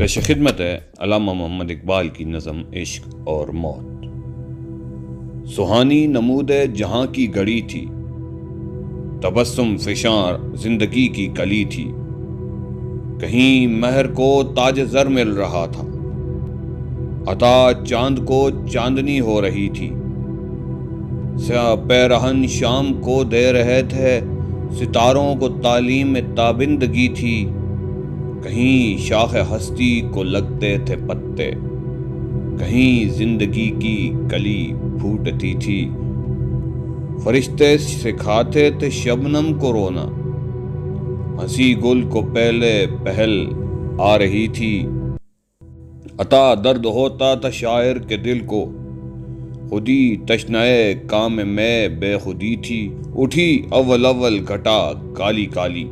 پیش خدمت ہے علامہ محمد اقبال کی نظم عشق اور موت۔ سہانی نمود جہاں کی گڑی تھی، تبسم فشاں زندگی کی کلی تھی، کہیں مہر کو تاج زر مل رہا تھا، عطا چاند کو چاندنی ہو رہی تھی، سیاہ پیرہن شام کو دے رہے تھے، ستاروں کو تعلیم تابندگی تھی، کہیں شاخ ہستی کو لگتے تھے پتے، کہیں زندگی کی کلی پھوٹتی تھی، فرشتے سکھاتے تھے شبنم کو رونا، ہنسی گل کو پہلے پہل آ رہی تھی، عطا درد ہوتا تھا شاعر کے دل کو، خودی تشنائے کام میں بے خودی تھی، اٹھی اول اول گھٹا کالی کالی،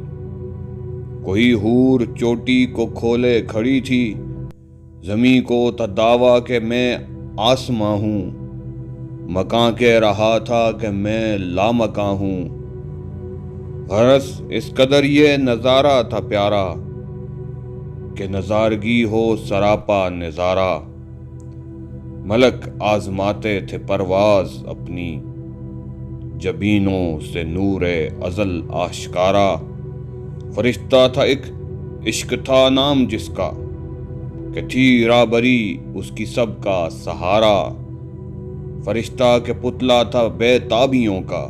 کوئی حور چوٹی کو کھولے کھڑی تھی، زمیں کو تھا دعویٰ کہ میں آسماں ہوں، مکاں کہہ رہا تھا کہ میں لامکاں ہوں، غرض اس قدر یہ نظارہ تھا پیارا کہ نظارگی ہو سراپا نظارہ، ملک آزماتے تھے پرواز اپنی، جبینوں سے نور ازل آشکارا، فرشتہ تھا ایک عشق تھا نام جس کا، کہ تھی رابری اس کی سب کا سہارا، فرشتہ کے پتلا تھا بے تابیوں کا،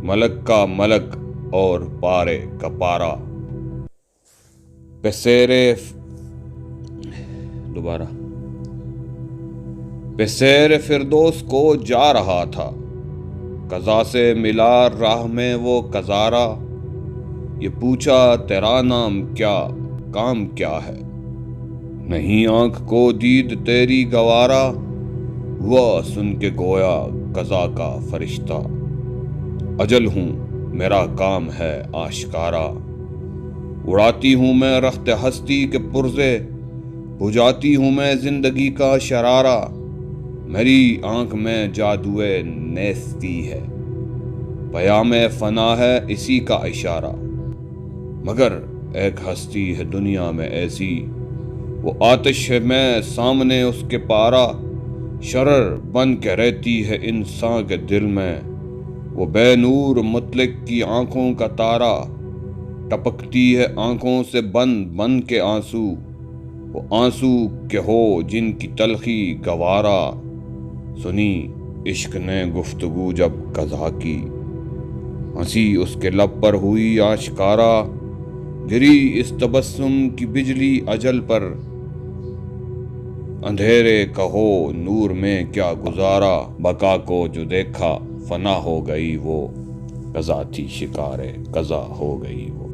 ملک کا ملک اور پارے کا پارا، پسیر فردوس کو جا رہا تھا، قضا سے ملا راہ میں وہ قذارا، یہ پوچھا تیرا نام کیا کام کیا ہے، نہیں آنکھ کو دید تیری گوارا، ہوا سن کے گویا قضا کا فرشتہ، اجل ہوں میرا کام ہے آشکارا، اڑاتی ہوں میں رخت ہستی کے پرزے، بجھاتی ہوں میں زندگی کا شرارہ، میری آنکھ میں جادوئے نیستی ہے، پیام فنا ہے اسی کا اشارہ، مگر ایک ہستی ہے دنیا میں ایسی، وہ آتش ہے میں سامنے اس کے پارا، شرر بن کے رہتی ہے انسان کے دل میں، وہ بے نور مطلق کی آنکھوں کا تارا، ٹپکتی ہے آنکھوں سے بن بن کے آنسو، وہ آنسو کے ہو جن کی تلخی گوارا، سنی عشق نے گفتگو جب قضا کی، ہنسی اس کے لب پر ہوئی آشکارا، گری اس تبسم کی بجلی اجل پر، اندھیرے کا ہو نور میں کیا گزارا، بقا کو جو دیکھا فنا ہو گئی وہ، قضا تھی شکار قضا ہو گئی وہ۔